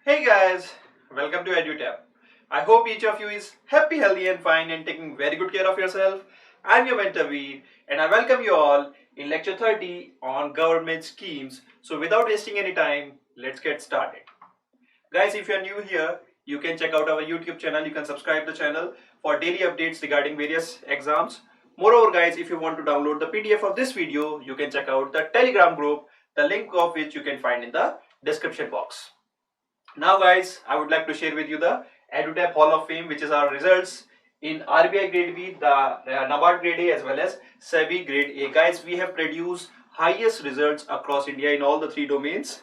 Hey guys, welcome to EduTap. I hope each of you is happy, healthy and fine and taking very good care of yourself. I'm your mentor Veer and I welcome you all in lecture 30 on government schemes. So without wasting any time, let's get started. Guys, if you're new here, you can check out our YouTube channel. You can subscribe the channel for daily updates regarding various exams. Moreover guys, if you want to download the PDF of this video, you can check out the Telegram group, the link of which you can find in the description box. Now guys, I would like to share with you the EduTap Hall of Fame, which is our results in RBI grade B, the NABARD grade A as well as SEBI grade A. Guys, we have produced highest results across India in all the three domains.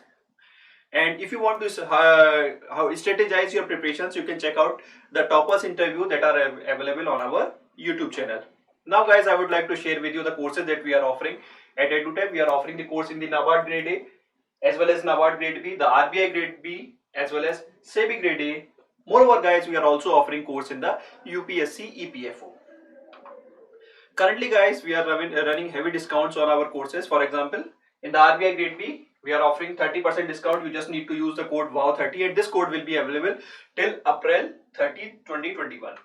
And if you want to strategize your preparations, you can check out the toppers interview that are available on our YouTube channel. Now guys, I would like to share with you the courses that we are offering at EduTap. We are offering the course in the NABARD grade A as well as NABARD grade B, the RBI grade B as well as SEBI grade A. Moreover guys, we are also offering course in the UPSC EPFO. Currently guys, we are running heavy discounts on our courses. For example, in the RBI grade B, we are offering 30% discount. You just need to use the code WOW30 and this code will be available till April 30, 2021.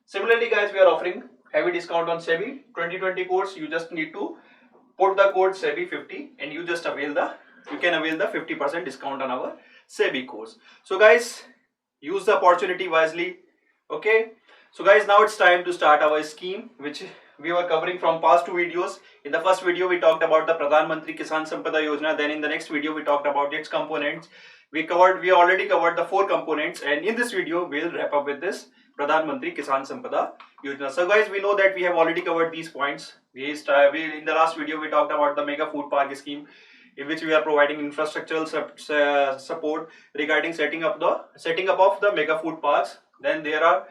Similarly guys, we are offering heavy discount on SEBI 2020 course. You just need to put the code SEBI50 and you can avail the 50% discount on our SEBI course. So guys, use the opportunity wisely. Okay, so guys, now it's time to start our scheme which we were covering from past two videos. In the first video we talked about the Pradhan Mantri Kisan Sampada Yojana. Then in the next video we talked about its components. We already covered the 4 components, and in this video we'll wrap up with this Pradhan Mantri Kisan Sampada Yojana. So guys, we know that we have already covered these points. In the last video we talked about the Mega Food Park scheme, in which we are providing infrastructural support regarding setting up of the mega food parks. Then there are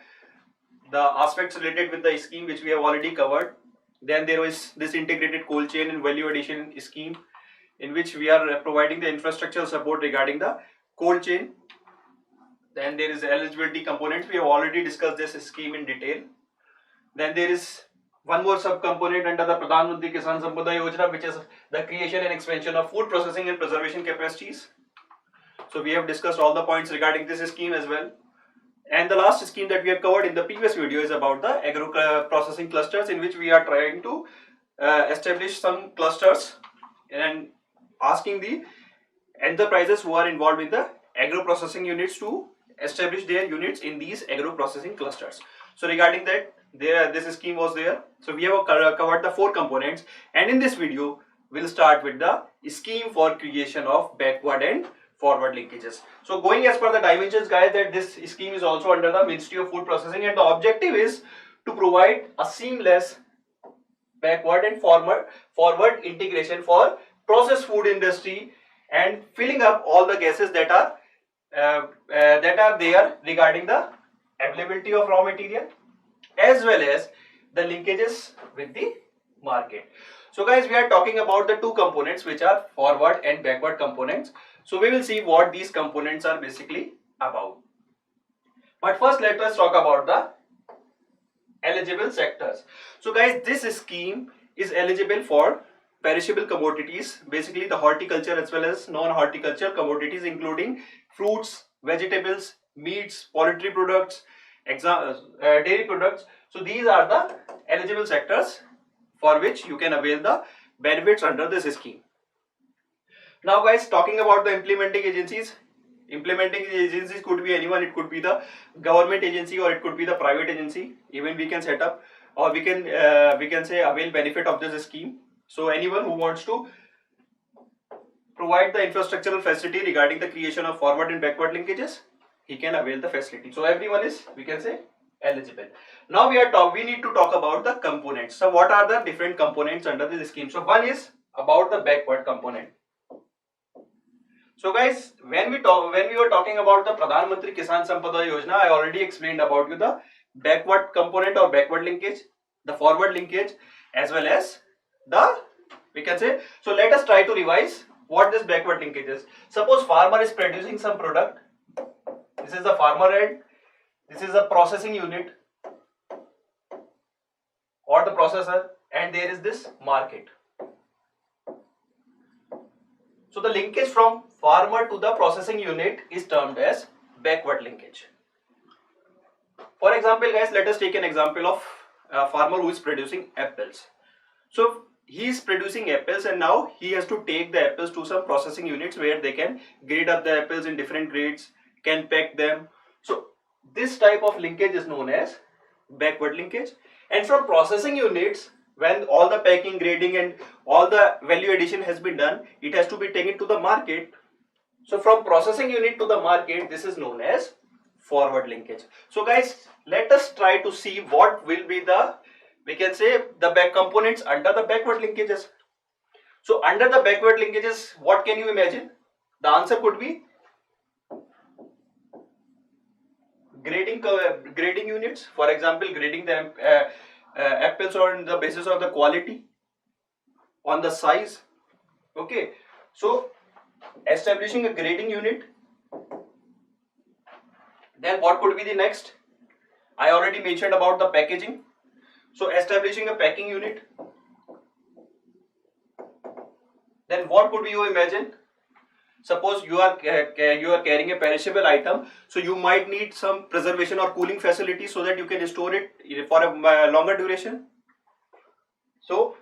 the aspects related with the scheme which we have already covered. Then there is this integrated cold chain and value addition scheme, in which we are providing the infrastructural support regarding the cold chain. Then there is eligibility components. We have already discussed this scheme in detail. Then there is one more sub-component under the Pradhan Mantri Kisan Sampada Yojana, which is the creation and expansion of food processing and preservation capacities. So we have discussed all the points regarding this scheme as well. And the last scheme that we have covered in the previous video is about the agro processing clusters, in which we are trying to establish some clusters and asking the enterprises who are involved in the agro processing units to establish their units in these agro processing clusters. So regarding that, this scheme was there. So we have covered the 4 components, and in this video we'll start with the scheme for creation of backward and forward linkages. So going as per the dimensions guys, that this scheme is also under the Ministry of Food Processing, and the objective is to provide a seamless backward and forward integration for processed food industry and filling up all the gases that are there regarding the availability of raw material as well as the linkages with the market. So guys, we are talking about the 2 components which are forward and backward components. So we will see what these components are basically about. But first let us talk about the eligible sectors. So guys, this scheme is eligible for perishable commodities, basically the horticulture as well as non-horticulture commodities, including fruits, vegetables, meats, poultry products, dairy products. So these are the eligible sectors for which you can avail the benefits under this scheme. Now guys, talking about the implementing agencies could be anyone. It could be the government agency or it could be the private agency. Even we can set up, or we can say avail benefit of this scheme. So anyone who wants to provide the infrastructural facility regarding the creation of forward and backward linkages, he can avail the facility. So everyone is, we can say, eligible. Now we need to talk about the components. So what are the different components under this scheme? So one is about the backward component. So guys, when we were talking about the Pradhan Mantri Kisan Sampada Yojana, I already explained about you the backward component or backward linkage, the forward linkage, as well as the, we can say. So let us try to revise what this backward linkage is. Suppose farmer is producing some product. This is the farmer end. This is the processing unit or the processor, and there is this market. So the linkage from farmer to the processing unit is termed as backward linkage. For example, guys, let us take an example of a farmer who is producing apples. So he is producing apples, and now he has to take the apples to some processing units where they can grade up the apples in different grades, can pack them. So this type of linkage is known as backward linkage. And from processing units, when all the packing, grading and all the value addition has been done, it has to be taken to the market. So from processing unit to the market, this is known as forward linkage. So guys, let us try to see what will be the, we can say, the back components under the backward linkages. So under the backward linkages, what can you imagine? The answer could be grading units. For example, grading the apples on the basis of the quality, on the size. Okay, so establishing a grading unit. Then what could be the next? I already mentioned about the packaging. So establishing a packing unit. Then what could you imagine? Suppose you are carrying a perishable item, so you might need some preservation or cooling facility so that you can store it for a longer duration. So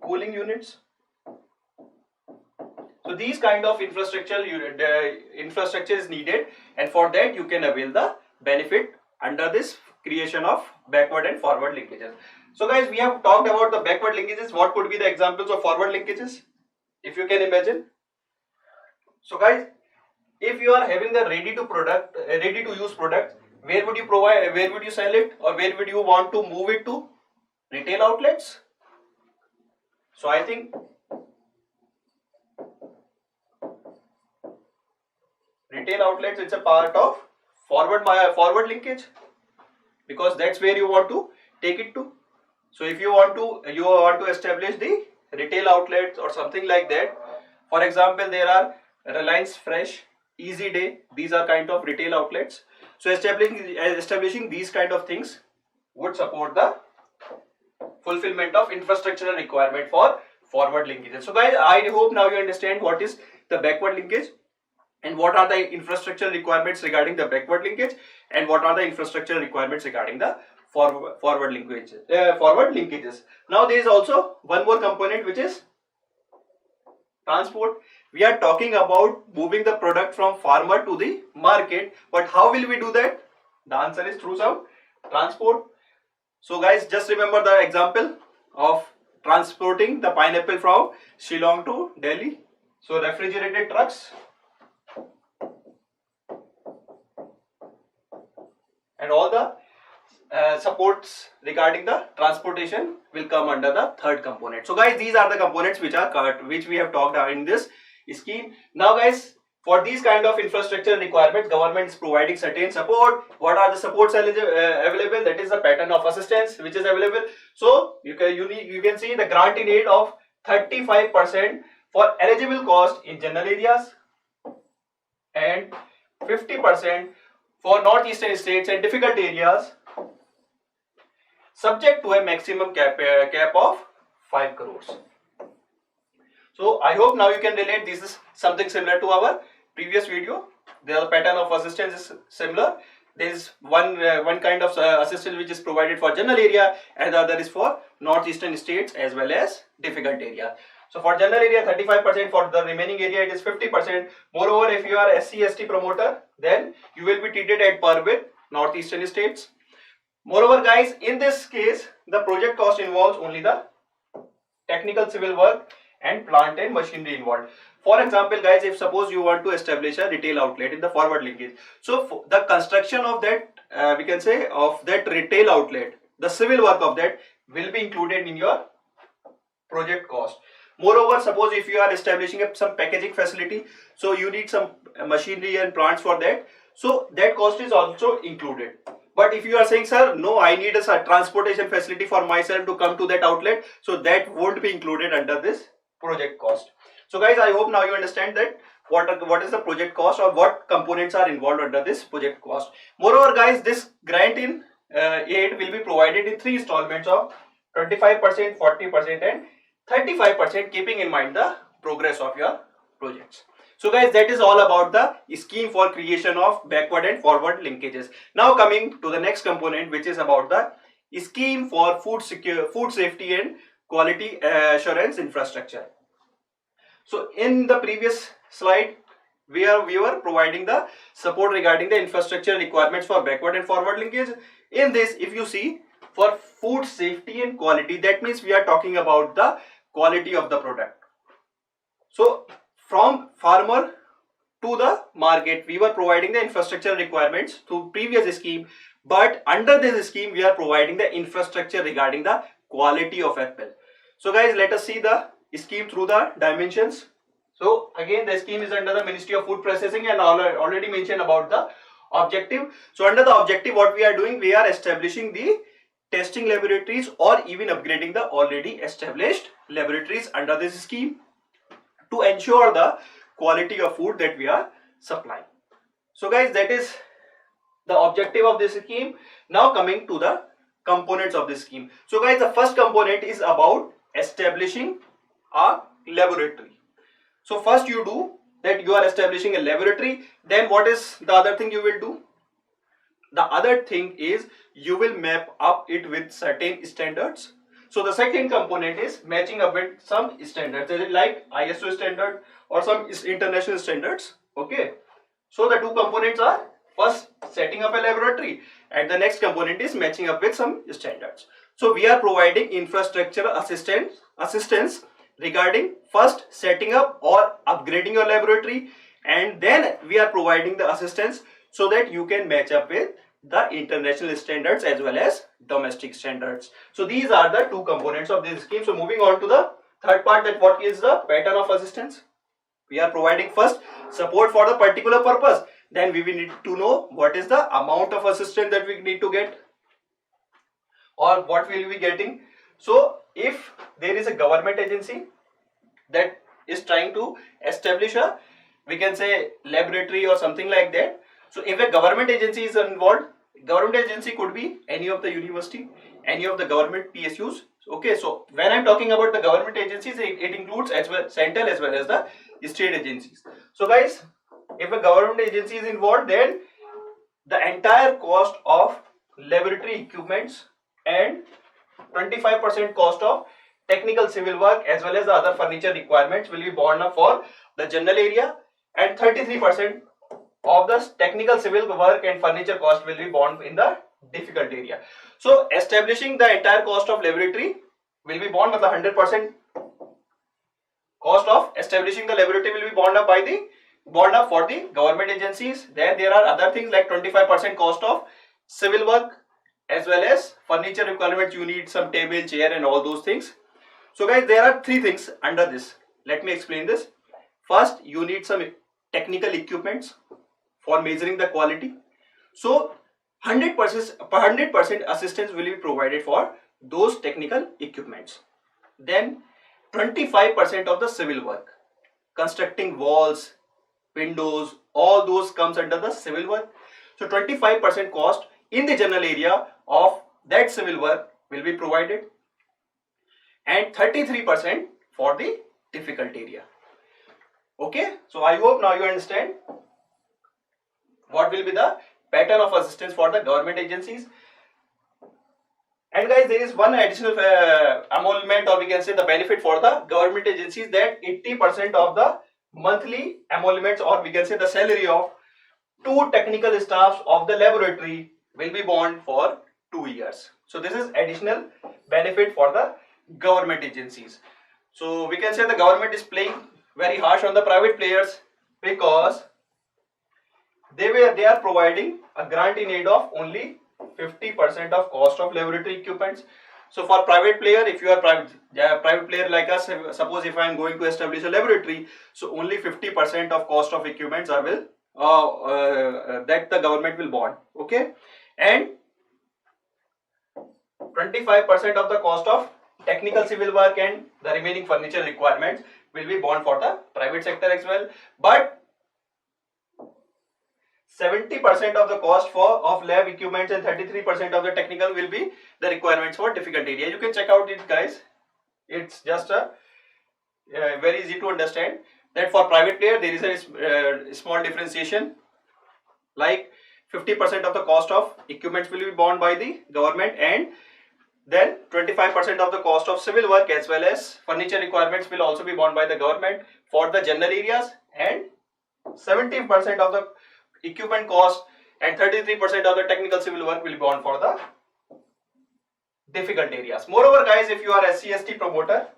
cooling units. So these kind of infrastructure is needed, and for that you can avail the benefit under this creation of backward and forward linkages. So guys, we have talked about the backward linkages. What could be the examples of forward linkages, if you can imagine? So guys, if you are having the ready to use product, where would you sell it, or where would you want to move it to? Retail outlets. So I think retail outlets, it's a part of forward linkage, because that's where you want to take it to. So if you want to establish the retail outlets or something like that. For example, there are Reliance Fresh, Easy Day. These are kind of retail outlets. So establishing these kind of things would support the fulfillment of infrastructural requirement for forward linkages. So guys, I hope now you understand what is the backward linkage and what are the infrastructural requirements regarding the backward linkage, and what are the infrastructural requirements regarding the forward linkages. Now there is also one more component, which is transport. We are talking about moving the product from farmer to the market, but how will we do that? The answer is through some transport. So guys, just remember the example of transporting the pineapple from Shillong to Delhi. So refrigerated trucks and all the supports regarding the transportation will come under the third component. So guys, these are the components which we have talked about in this scheme. Now guys, for these kind of infrastructure requirements, government is providing certain support. What are the supports available? That is the pattern of assistance which is available. So you can see the grant in aid of 35% for eligible cost in general areas and 50% for northeastern states and difficult areas, subject to a maximum cap of 5 crores. So I hope now you can relate. This is something similar to our previous video. The pattern of assistance is similar. There is one kind of assistance which is provided for general area, and the other is for northeastern states as well as difficult area. So for general area 35%, for the remaining area it is 50%. Moreover, if you are SC/ST promoter, then you will be treated at par with northeastern states. Moreover guys, in this case the project cost involves only the technical civil work and plant and machinery involved. For example guys, if suppose you want to establish a retail outlet in the forward linkage, so the construction of that we can say of that retail outlet, the civil work of that will be included in your project cost. Moreover, suppose if you are establishing some packaging facility, so you need some machinery and plants for that, so that cost is also included. But if you are saying, sir, no, I need a transportation facility for myself to come to that outlet, so that won't be included under this project cost. So guys, I hope now you understand that what is the project cost, or what components are involved under this project cost. Moreover guys, this grant in aid will be provided in 3 installments of 25%, 40% and 35%, keeping in mind the progress of your projects. So guys, that is all about the scheme for creation of backward and forward linkages. Now coming to the next component, which is about the scheme for food safety and quality assurance infrastructure. So in the previous slide, we were providing the support regarding the infrastructure requirements for backward and forward linkage. In this, if you see, for food safety and quality, that means we are talking about the quality of the product. So from farmer to the market, we were providing the infrastructure requirements through previous scheme, but under this scheme we are providing the infrastructure regarding the quality of apple. So guys, let us see the scheme through the dimensions. So again, the scheme is under the Ministry of Food Processing, and already mentioned about the objective. So under the objective, what we are doing, we are establishing the testing laboratories or even upgrading the already established laboratories under this scheme to ensure the quality of food that we are supplying. So guys, that is the objective of this scheme. Now coming to the components of this scheme. So guys, the first component is about establishing a laboratory. So first you do that, you are establishing a laboratory. Then what is the other thing you will do? The other thing is you will map up it with certain standards. So the second component is matching up with some standards, like ISO standard or some international standards. Okay. So the two components are first setting up a laboratory, and the next component is matching up with some standards. So we are providing infrastructure assistance regarding first setting up or upgrading your laboratory, and then we are providing the assistance so that you can match up with the international standards as well as domestic standards. So these are the two components of this scheme. So moving on to the third part, that what is the pattern of assistance. We are providing first support for the particular purpose, then we will need to know what is the amount of assistance that we need to get or what will we be getting. So if there is a government agency that is trying to establish a, we can say, laboratory or something like that. So if a government agency is involved, government agency could be any of the university, any of the government PSUs. Okay, so when I'm talking about the government agencies, it includes as well central as well as the state agencies. So guys, if a government agency is involved, then the entire cost of laboratory equipments and 25% cost of technical civil work as well as the other furniture requirements will be borne up for the general area, and 33% of the technical civil work and furniture cost will be borne in the difficult area. So establishing the entire cost of laboratory will be borne, but the 100% cost of establishing the laboratory will be borne up for the government agencies. Then there are other things like 25% cost of civil work as well as furniture requirements. You need some table, chair and all those things. So guys, there are three things under this. Let me explain this. First, you need some technical equipments for measuring the quality. So 100% assistance will be provided for those technical equipments. Then 25% of the civil work, constructing walls, windows, all those comes under the civil work. So 25% cost in the general area of that civil work will be provided, and 33% for the difficult area. Okay, so I hope now you understand what will be the pattern of assistance for the government agencies. And guys, there is one additional emolument, or we can say the benefit for the government agencies, that 80% of the monthly emoluments, or we can say the salary of 2 technical staffs of the laboratory will be borne for 2 years. So this is additional benefit for the government agencies. So we can say the government is playing very harsh on the private players, because they are providing a grant in aid of only 50% of cost of laboratory equipments. So for private player, if you are private player like us, suppose if I am going to establish a laboratory, so only 50% of cost of equipments I will that the government will bond. Okay, and 25% of the cost of technical civil work and the remaining furniture requirements will be borne for the private sector as well. But 70% of the cost of lab equipments and 33% of the technical will be the requirements for difficult area. You can check out it, guys. It's just a very easy to understand. that for private player there is a small differentiation, like 50% of the cost of equipment will be borne by the government, and then 25% of the cost of civil work as well as furniture requirements will also be borne by the government for the general areas, and 70% of the equipment cost and 33% of the technical civil work will be borne for the difficult areas. Moreover, guys, if you are SC/ST promoter,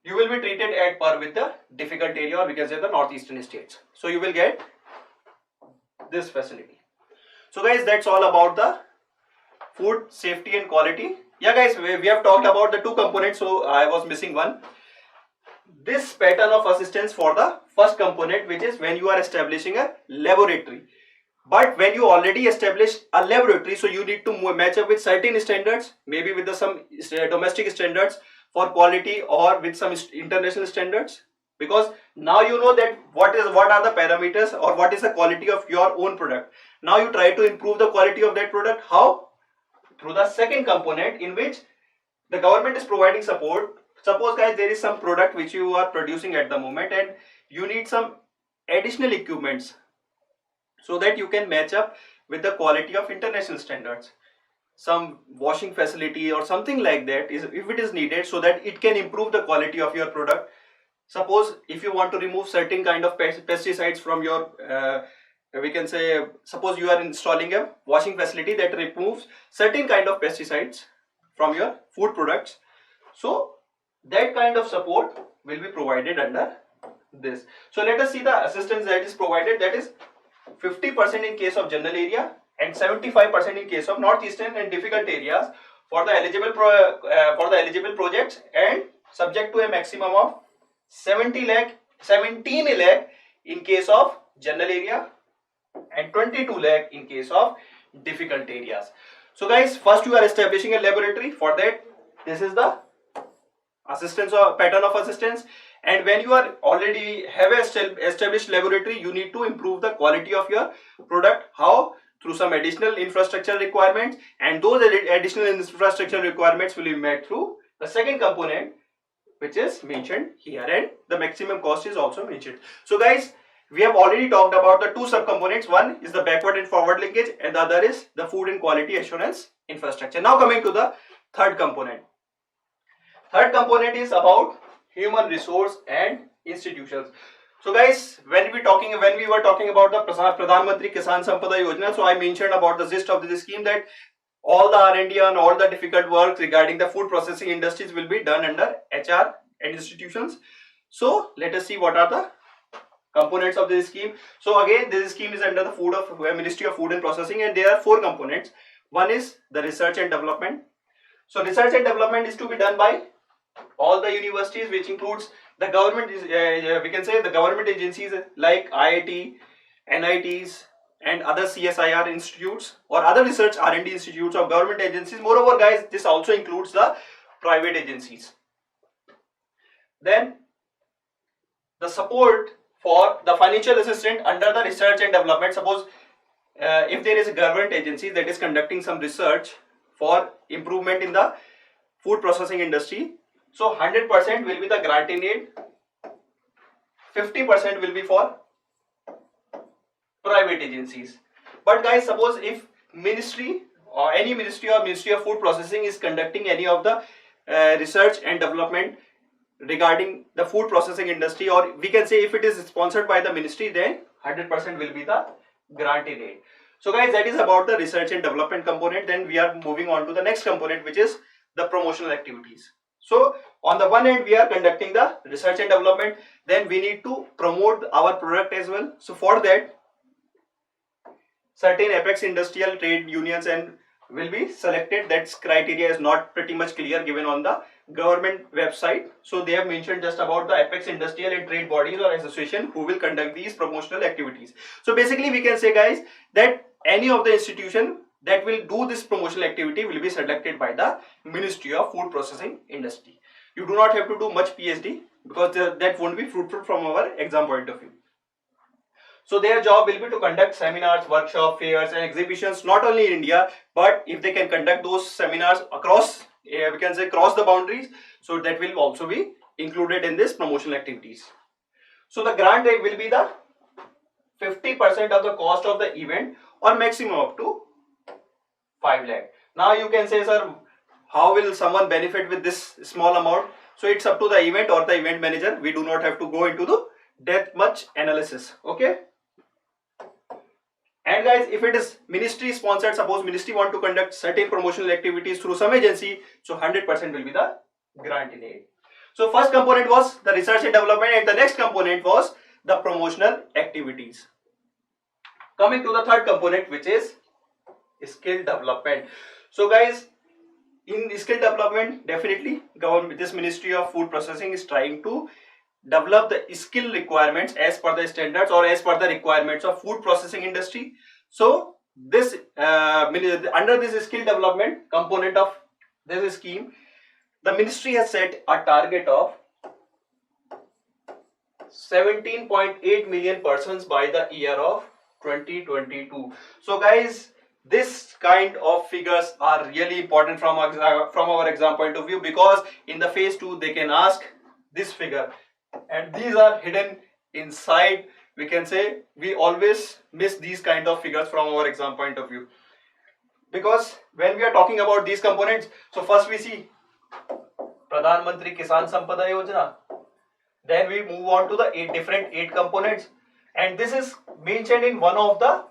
you will be treated at par with the difficult area, or we can say the northeastern states. So you will get this facility. So guys, that's all about the food safety and quality. Yeah guys, we have talked about the two components, so I was missing one. This pattern of assistance for the first component, which is when you are establishing a laboratory. But when you already establish a laboratory, so you need to match up with certain standards, maybe with some domestic standards for quality, or with some international standards, because now you know that what are the parameters or what is the quality of your own product. Now you try to improve the quality of that product. How? Through the second component, in which the government is providing support. Suppose guys, there is some product which you are producing at the moment and you need some additional equipments so that you can match up with the quality of international standards. Some washing facility or something like that is, if it is needed, so that it can improve the quality of your product. Suppose if you want to remove certain kind of pesticides from your we can say, suppose you are installing a washing facility that removes certain kind of pesticides from your food products, so that kind of support will be provided under this. So let us see the assistance that is provided. That is 50% in case of general area and 75% in case of northeastern and difficult areas for the eligible projects, and subject to a maximum of 17 lakh in case of general area and 22 lakh in case of difficult areas. So guys, first you are establishing a laboratory. For that, this is the assistance or pattern of assistance. And when you are already have a established laboratory, you need to improve the quality of your product. How? Through some additional infrastructure requirements, and those additional infrastructure requirements will be met through the second component, which is mentioned here, and the maximum cost is also mentioned. So guys, we have already talked about the two subcomponents. One is the backward and forward linkage, and the other is the food and quality assurance infrastructure. Now coming to the third component. Third component is about human resource and institutions. So guys, when we were talking about the Pradhan Mantri Kisan Sampada Yojana, so I mentioned about the gist of this scheme, that all the R&D and all the difficult work regarding the food processing industries will be done under HR and institutions. So let us see what are the components of this scheme. So again, this scheme is under the Ministry of Food and Processing, and there are four components. One is the research and development. So research and development is to be done by all the universities, which includes the government, we can say the government agencies like IIT, NITs, and other CSIR institutes or other research R&D institutes of government agencies. Moreover guys, this also includes the private agencies. Then the support for the financial assistance under the research and development. Suppose if there is a government agency that is conducting some research for improvement in the food processing industry, so 100% will be the grant in aid, 50% will be for private agencies. But guys, suppose if ministry or any ministry or Ministry of Food Processing is conducting any of the research and development regarding the food processing industry, or we can say if it is sponsored by the ministry, then 100% will be the grant in aid. So guys, that is about the research and development component. Then we are moving on to the next component, which is the promotional activities. So on the one hand, we are conducting the research and development, then we need to promote our product as well. So for that, certain apex industrial trade unions and will be selected. That criteria is not pretty much clear given on the government website. So they have mentioned just about the apex industrial and trade bodies or association who will conduct these promotional activities. So basically we can say guys that any of the institution that will do this promotional activity will be selected by the Ministry of Food Processing Industry. You do not have to do much PhD because that won't be fruitful from our exam point of view. So their job will be to conduct seminars, workshops, fairs and exhibitions not only in India, but if they can conduct those seminars across, we can say across the boundaries, so that will also be included in this promotional activities. So the grant rate will be the 50% of the cost of the event or maximum up to 5 lakh. Now you can say, sir, how will someone benefit with this small amount? So it's up to the event or the event manager. We do not have to go into the depth much analysis. Okay. And guys, if it is ministry sponsored, suppose ministry want to conduct certain promotional activities through some agency, so 100% will be the grant in aid. So first component was the research and development, and the next component was the promotional activities. Coming to the third component, which is skill development. So guys, in skill development, definitely government, this Ministry of Food Processing is trying to develop the skill requirements as per the standards or as per the requirements of food processing industry. So this under this skill development component of this scheme, the ministry has set a target of 17.8 million persons by the year of 2022. So guys, this kind of figures are really important from our exam point of view, because in the phase 2 they can ask this figure, and these are hidden inside. We can say we always miss these kind of figures from our exam point of view, because when we are talking about these components, so first we see Pradhan Mantri Kisan Sampada Yojana, then we move on to the eight components, and this is mentioned in one of the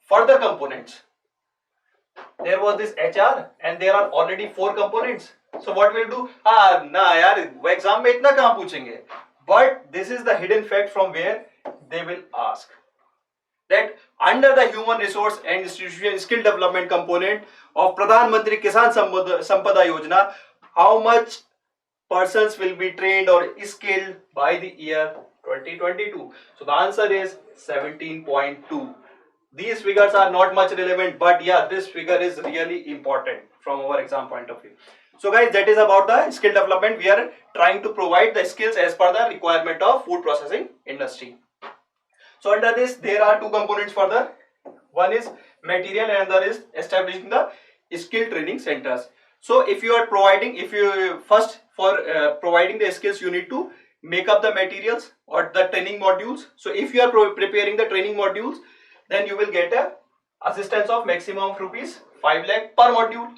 further components. There was this HR and there are already 4 components. So what we'll do, na yaar, exam mein itna kahan puchenge. But this is the hidden fact from where they will ask. That under the human resource and institution skill development component of Pradhan Mantri Kisan Sampada Yojana, how much persons will be trained or skilled by the year 2022? So the answer is 17.2. These figures are not much relevant, but yeah, this figure is really important from our exam point of view. So guys, that is about the skill development. We are trying to provide the skills as per the requirement of food processing industry. So under this, there are 2 components further. One is material and another is establishing the skill training centers. So if you are providing, providing the skills, you need to make up the materials or the training modules. So if you are preparing the training modules, then you will get a assistance of maximum of rupees 5 lakh per module.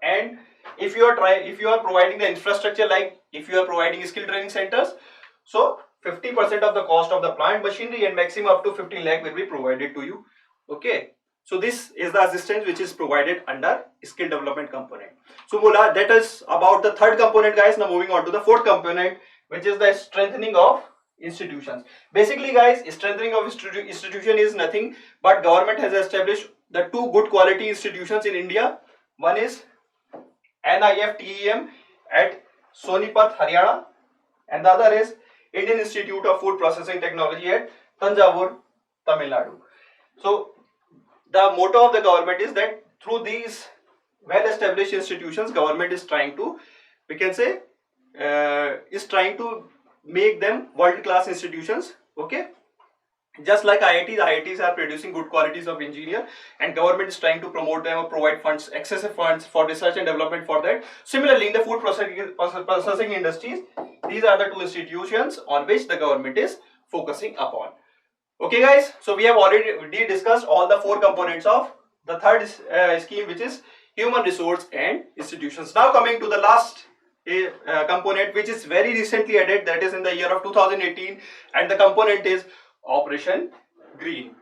And if you are providing the infrastructure, like if you are providing skill training centers, so 50% of the cost of the plant machinery and maximum up to 15 lakh will be provided to you. Okay, so this is the assistance which is provided under skill development component. So that is about the third component, guys. Now moving on to the fourth component, which is the strengthening of institutions. Basically guys, strengthening of institution is nothing but government has established the 2 good quality institutions in India. One is NIFTEM at Sonipat, Haryana, and the other is Indian Institute of Food Processing Technology at Tanjavur, Tamil Nadu. So the motto of the government is that through these well established institutions, government is trying to, we can say, make them world class institutions. Okay, just like IITs are producing good qualities of engineer, and government is trying to promote them or provide funds, excessive funds for research and development for that. Similarly, in the food processing industries, these are the 2 institutions on which the government is focusing upon. Okay guys, so we have already discussed all the 4 components of the third scheme, which is human resource and institutions. Now coming to the last component, which is very recently added, that is in the year of 2018, and the component is Operation Green.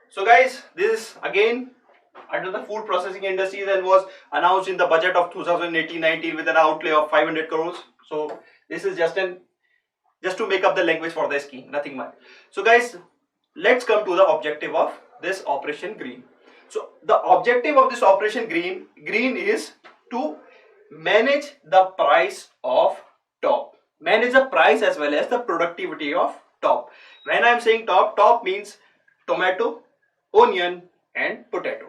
So guys, this is again under the food processing industries and was announced in the budget of 2018-19 with an outlay of 500 crores. So this is just to make up the language for the scheme, nothing much. So guys, let's come to the objective of this Operation Green. So the objective of this Operation Green is to manage the price of top, manage the price as well as the productivity of top. When I am saying top means tomato, onion and potato.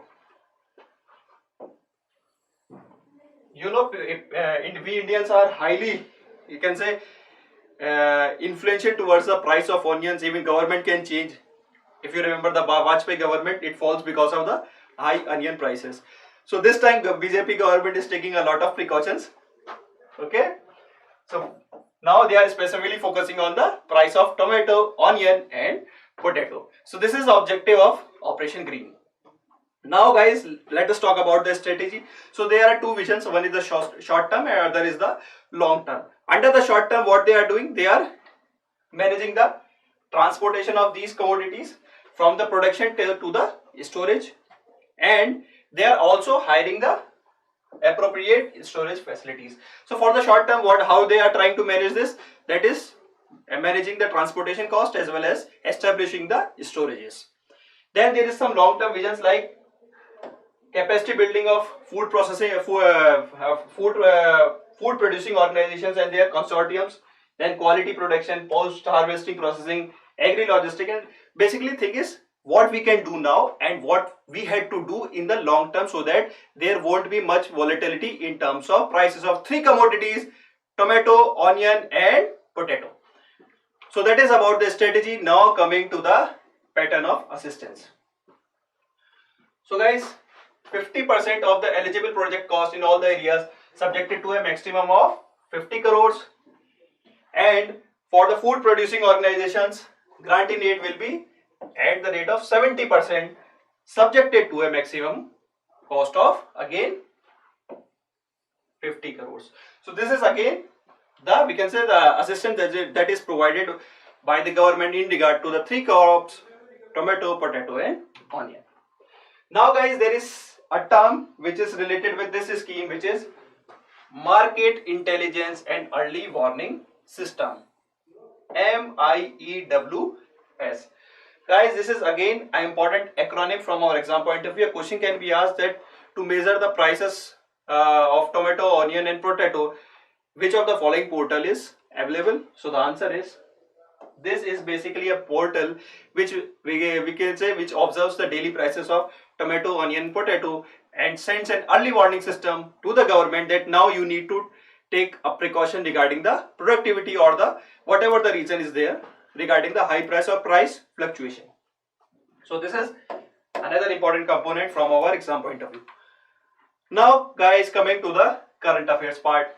You know, we Indians are highly, you can say, influential towards the price of onions. Even government can change. If you remember the Vajpayee government, it falls because of the high onion prices. So this time the BJP government is taking a lot of precautions. Okay, so Now they are specifically focusing on the price of tomato, onion and potato. So this is the objective of Operation Green. Now guys, let us talk about the strategy. So there are two visions. One is the short term and other is the long term. Under the short term, what they are doing? They are managing the transportation of these commodities from the production to the storage, and they are also hiring the appropriate storage facilities. So for the short term, how they are trying to manage this? That is managing the transportation cost as well as establishing the storages. Then there is some long term visions like capacity building of food processing, food producing organizations and their consortiums. Then quality production, post harvesting processing, agri logistic, and basically thing is what we can do now and what we had to do in the long term, so that there won't be much volatility in terms of prices of three commodities: tomato, onion and potato. So that is about the strategy. Now coming to the pattern of assistance. So guys, 50% of the eligible project cost in all the areas subjected to a maximum of 50 crores, and for the food producing organizations, grant in aid will be at the rate of 70%, subjected to a maximum cost of again 50 crores. So this is again the, we can say, the assistance that is provided by the government in regard to the three crops: tomato, potato and onion. Now guys, there is a term which is related with this scheme, which is Market Intelligence and Early Warning System, MEWS. Guys, this is again an important acronym from our exam point of view. A question can be asked that to measure the prices of tomato, onion and potato, which of the following portal is available? So the answer is, this is basically a portal which we can say which observes the daily prices of tomato, onion, potato and sends an early warning system to the government that now you need to take a precaution regarding the productivity or the whatever the reason is there regarding the high price or price fluctuation. So this is another important component from our exam point of view. Now guys, coming to the current affairs part.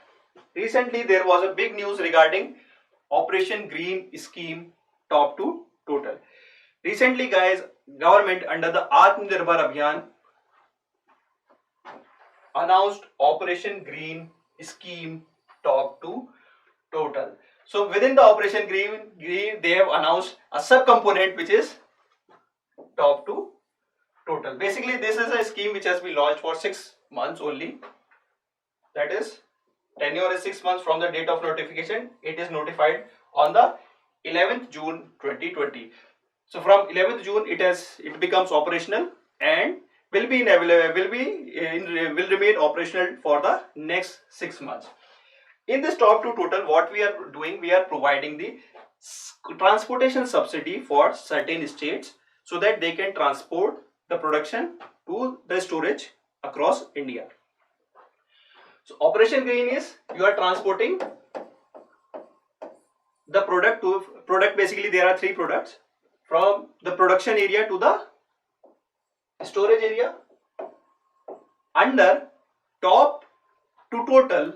Recently there was a big news regarding Operation Green scheme top to total. Recently guys, government under the Atmanirbhar Abhiyan announced Operation Green scheme top to total. So within the Operation Green they have announced a sub-component which is top to total. Basically this is a scheme which has been launched for 6 months only. That is, tenure is 6 months from the date of notification. It is notified on the 11th June 2020. So from 11th June it becomes operational and will remain operational for the next 6 months. In this top to total, what we are doing, we are providing the transportation subsidy for certain states so that they can transport the production to the storage across India. So Operation Green is, you are transporting the product, basically there are 3 products, from the production area to the storage area. Under top to total,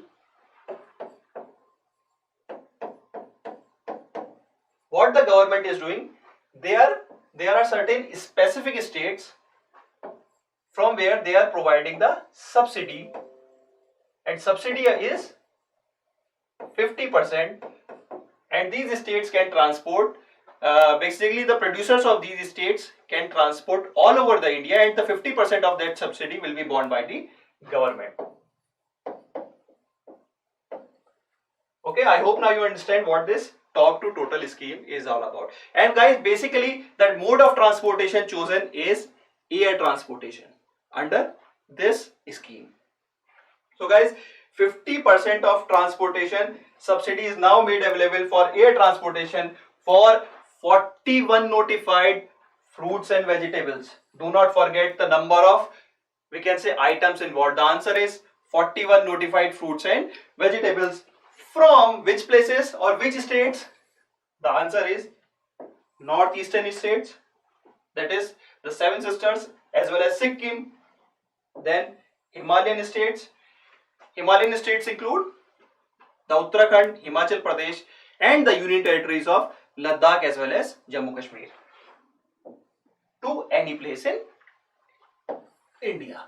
what the government is doing, there are certain specific states from where they are providing the subsidy, and subsidy is 50%, and these states can transport, basically the producers of these states can transport all over the India, and the 50% of that subsidy will be borne by the government. Okay, I hope now you understand what this top to total scheme is all about. And guys, basically the mode of transportation chosen is air transportation under this scheme. So guys, 50% of transportation subsidy is now made available for air transportation for 41 notified fruits and vegetables. Do not forget the number of, we can say, items involved. The answer is 41 notified fruits and vegetables. From which places or which states? The answer is northeastern states, that is the 7 sisters as well as Sikkim. Then Himalayan states. Himalayan states include the Uttarakhand, Himachal Pradesh and the Union Territories of Ladakh as well as Jammu Kashmir to any place in India.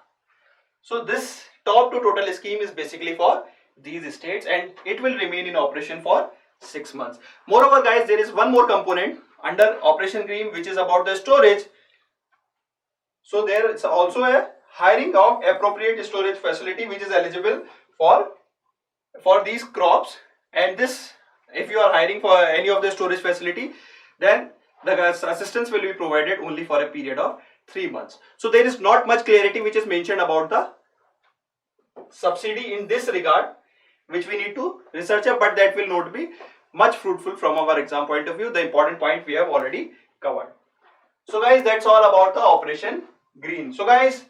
So this top to total scheme is basically for these states and it will remain in operation for 6 months. Moreover guys, there is one more component under Operation Green which is about the storage. So there is also a hiring of appropriate storage facility which is eligible for these crops, and this, if you are hiring for any of the storage facility, then the assistance will be provided only for a period of 3 months. So there is not much clarity which is mentioned about the subsidy in this regard, which we need to research up, but that will not be much fruitful from our exam point of view. The important point we have already covered. So guys, that's all about the Operation Green. So guys,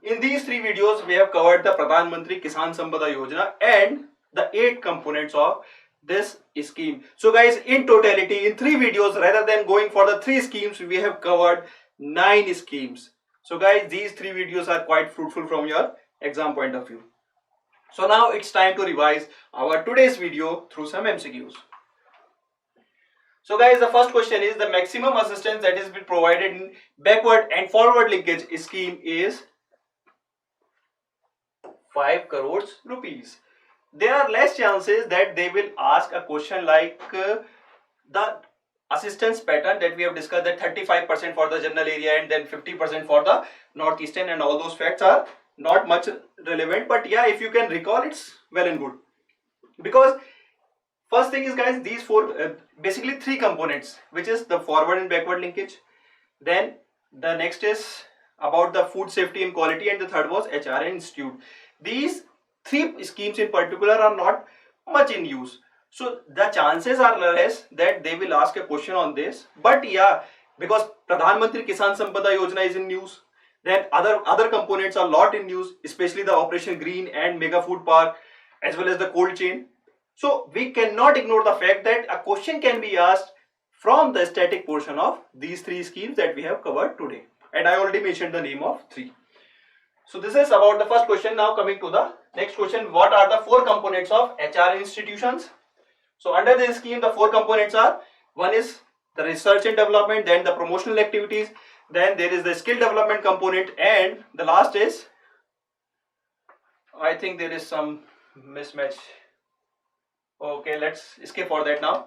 in these 3 videos we have covered the Pradhan Mantri Kisan Sampada Yojana and the 8 components of this scheme. So guys, in totality, in 3 videos, rather than going for the 3 schemes, we have covered 9 schemes. So guys, these 3 videos are quite fruitful from your exam point of view. So now it's time to revise our today's video through some MCQs. So guys, the first question is the maximum assistance that is being provided in backward and forward linkage scheme is 5 crores rupees. There are less chances that they will ask a question like the assistance pattern that we have discussed, that 35% for the general area and then 50% for the northeastern, and all those facts are not much relevant, but yeah, if you can recall, it's well and good. Because first thing is guys, these 4 basically 3 components, which is the forward and backward linkage, then the next is about the food safety and quality, and the third was HRA Institute. These 3 schemes in particular are not much in use, so the chances are less that they will ask a question on this. But yeah, because Pradhan Mantri Kisan Sampada Yojana is in news, then other components are lot in news, especially the Operation Green and Mega Food Park as well as the cold chain. So we cannot ignore the fact that a question can be asked from the static portion of these 3 schemes that we have covered today, and I already mentioned the name of 3. So this is about the first question. Now coming to the next question, what are the 4 components of HR institutions? So under this scheme, the 4 components are, one is the research and development, then the promotional activities, then there is the skill development component, and the last is, I think there is some mismatch. Okay, let's skip for that now.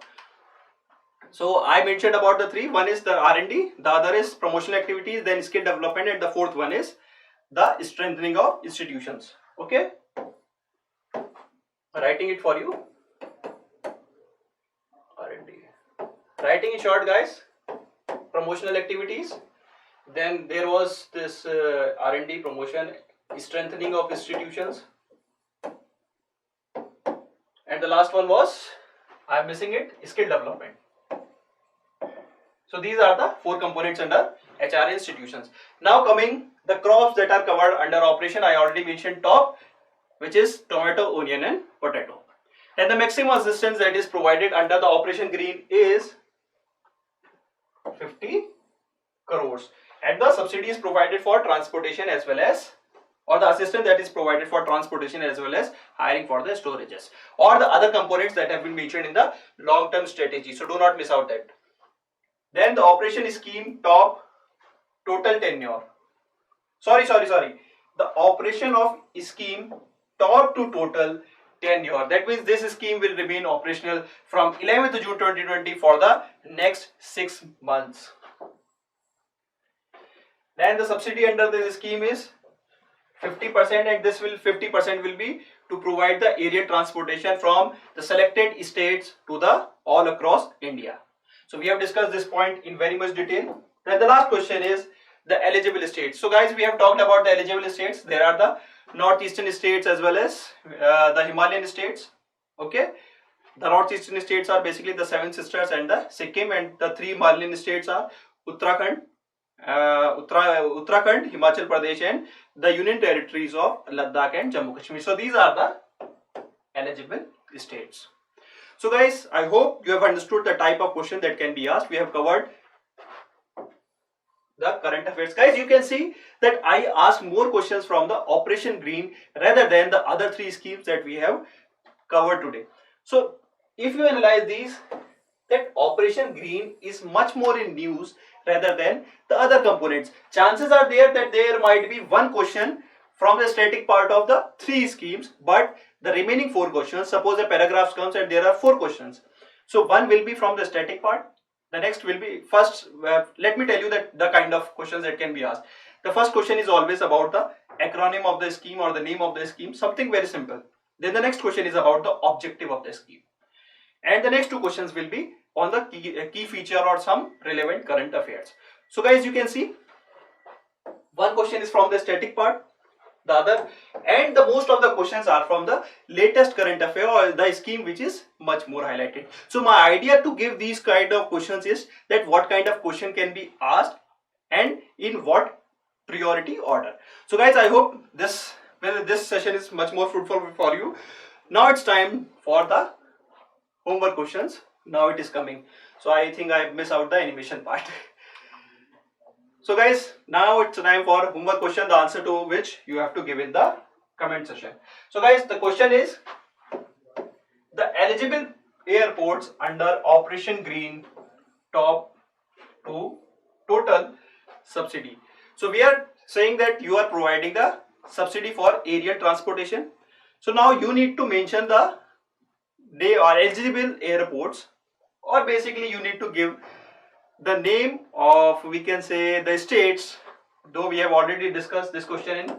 So I mentioned about the 3. One is the R&D, the other is promotional activities, then skill development, and the 4th one is the strengthening of institutions. Okay, writing it for you. R&D, writing in short guys, promotional activities, then there was this R&D, promotion, strengthening of institutions, and the last one was, I am missing it, skill development. So these are the 4 components under HR institutions. Now coming the crops that are covered under operation, I already mentioned top, which is tomato, onion and potato. And the maximum assistance that is provided under the Operation Green is 50 crores. And the subsidy is provided for transportation as well as, or the assistance that is provided for transportation as well as hiring for the storages, or the other components that have been mentioned in the long-term strategy. So do not miss out that. Then the operation scheme top total tenure. Sorry. The operation of scheme top to total tenure. That means this scheme will remain operational from 11th June 2020 for the next 6 months. Then the subsidy under this scheme is 50%, and this will 50% will be to provide the area transportation from the selected states to the all across India. So we have discussed this point in very much detail. Then the last question is the eligible states. So guys, we have talked about the eligible states. There are the northeastern states as well as the Himalayan states. Okay, the northeastern states are basically the 7 sisters and the Sikkim, and the 3 Himalayan states are Uttarakhand, Himachal Pradesh, and the Union Territories of Ladakh and Jammu Kashmir. So these are the eligible states. So guys, I hope you have understood the type of question that can be asked. We have covered the current affairs. Guys, you can see that I asked more questions from the Operation Green rather than the other 3 schemes that we have covered today. So if you analyze these, that Operation Green is much more in news rather than the other components. Chances are there that there might be one question from the static part of the three schemes, but the remaining four questions, suppose a paragraph comes and there are four questions. So one will be from the static part, the next will be first, let me tell you that the kind of questions that can be asked. The first question is always about the acronym of the scheme or the name of the scheme, something very simple. Then the next question is about the objective of the scheme. And the next two questions will be on the key feature or some relevant current affairs. So guys, you can see one question is from the static part, the other, and the most of the questions are from the latest current affair or the scheme which is much more highlighted. So my idea to give these kind of questions is that what kind of question can be asked and in what priority order. So guys, I hope this session is much more fruitful for you. Now it's time for the homework questions. Now it is coming. So I think I miss out the animation part. So guys, now it's time for homework question, the answer to which you have to give in the comment section. So guys, the question is, the eligible airports under Operation Green top to total subsidy. So we are saying that you are providing the subsidy for aerial transportation. So now you need to mention they are eligible airports, or basically you need to give the name of, we can say, the states, though we have already discussed this question in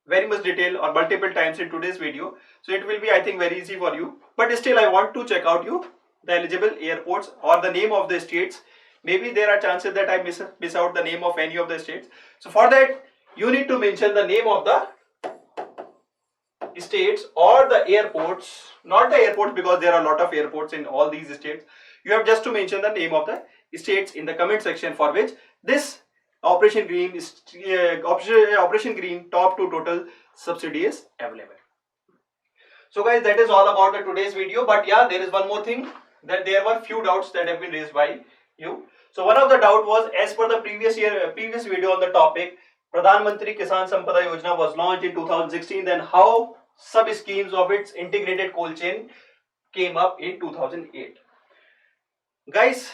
very much detail or multiple times in today's video, so it will be, I think, very easy for you, but still I want to check out you the eligible airports or the name of the states. Maybe there are chances that I miss out the name of any of the states. So for that you need to mention the name of the states or the airports, not the airports because there are a lot of airports in all these states. You have just to mention the name of the states in the comment section for which this Operation Green is Operation Green top to total subsidy is available. So guys, that is all about the today's video. But yeah, there is one more thing, that there were few doubts that have been raised by you. So one of the doubt was, as per the previous video on the topic, Pradhan Mantri Kisan Sampada Yojana was launched in 2016. Then how sub schemes of its integrated cold chain came up in 2008? Guys,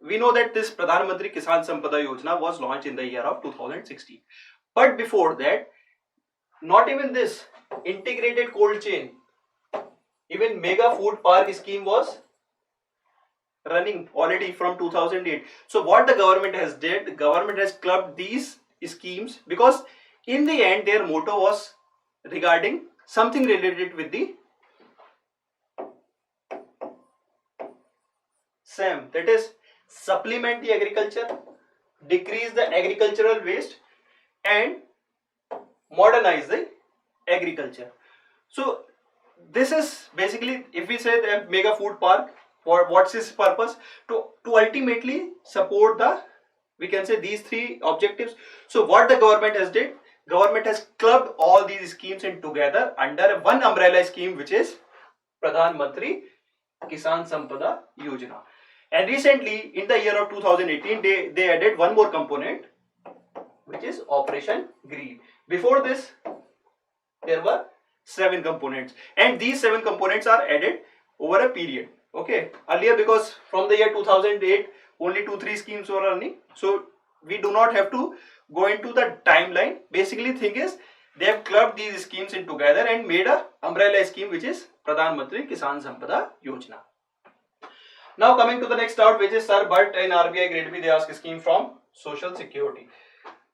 we know that this Pradhan Mantri Kisan Sampada Yojana was launched in the year of 2016. But before that, not even this integrated cold chain, even mega food park scheme was running already from 2008. So what the government has did, the government has clubbed these schemes because in the end their motto was regarding something related with the SAM, that is supplement the agriculture, decrease the agricultural waste and modernize the agriculture. So this is basically, if we say the mega food park, for what's its purpose, to ultimately support the, we can say, these three objectives. So what the government has did, government has clubbed all these schemes in together under one umbrella scheme, which is Pradhan Mantri Kisan Sampada Yojana. And recently in the year of 2018 they added one more component, which is Operation Green. Before this there were 7 components, and these 7 components are added over a period. Okay, earlier, because from the year 2008 only 2-3 schemes were running, so we do not have to go into the timeline. Basically thing is, they have clubbed these schemes in together and made a umbrella scheme, which is Pradhan Mantri Kisan Sampada Yojana. Now coming to the next doubt, which is, sir, but in RBI grade B they ask scheme from Social Security.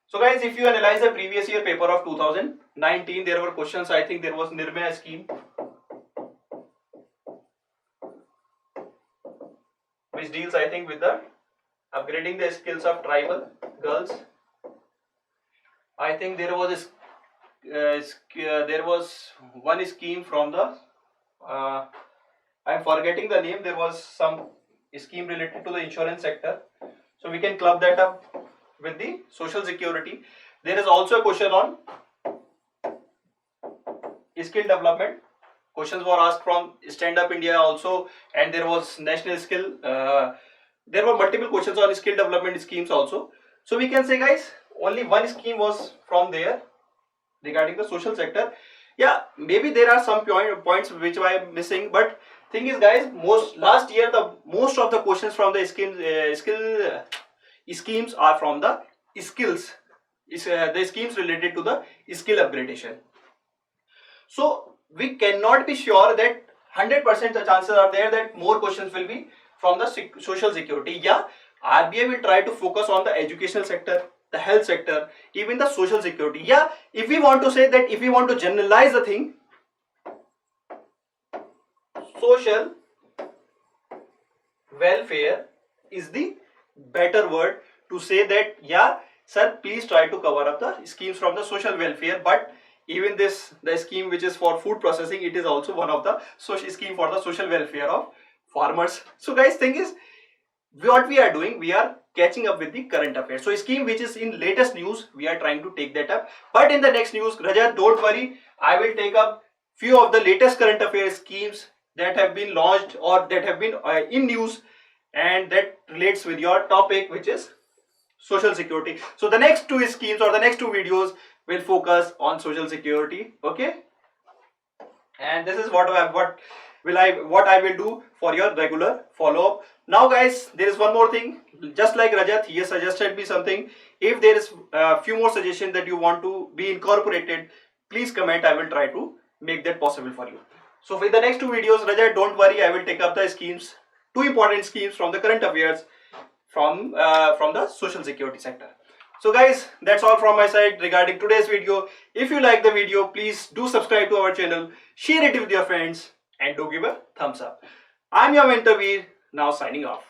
So guys, if you analyze the previous year paper of 2019, there were questions. I think there was Nirmaya scheme, which deals, I think, with the upgrading the skills of tribal girls. I think there was one scheme from the I am forgetting the name. There was some scheme related to the insurance sector, so we can club that up with the Social Security. There is also a question on skill development. Questions were asked from Stand Up India also, and there was national skill. There were multiple questions on skill development schemes also. So we can say, guys, only one scheme was from there regarding the social sector, Yeah, maybe there are some points which I am missing, but thing is, guys, last year the most of the questions from the schemes are from the skills. The schemes related to the skill upgradation. So we cannot be sure that 100% the chances are there that more questions will be from the social security. Yeah, RBI will try to focus on the educational sector, the health sector, even the social security. Yeah, if we want to say that, if we want to generalize the thing, social welfare is the better word to say that. Yeah, sir, please try to cover up the schemes from the social welfare. But even this, the scheme which is for food processing, it is also one of the social scheme for the social welfare of farmers. So guys, thing is, what we are doing, we are catching up with the current affairs. So scheme which is in latest news, we are trying to take that up. But in the next news, Rajat, don't worry, I will take up few of the latest current affairs schemes that have been launched or that have been in news, and that relates with your topic, which is social security. So the next two schemes or the next two videos will focus on social security. Okay, and this is what I will do for your regular follow up. Now guys, there is one more thing. Just like Rajat, he has suggested me something. If there is a few more suggestions that you want to be incorporated, please comment. I will try to make that possible for you. So for the next two videos, Rajat, don't worry, I will take up the schemes, two important schemes from the current affairs from the social security sector. So guys, that's all from my side regarding today's video. If you like the video, please do subscribe to our channel, share it with your friends, and do give a thumbs up. I'm your mentor Veer, now signing off.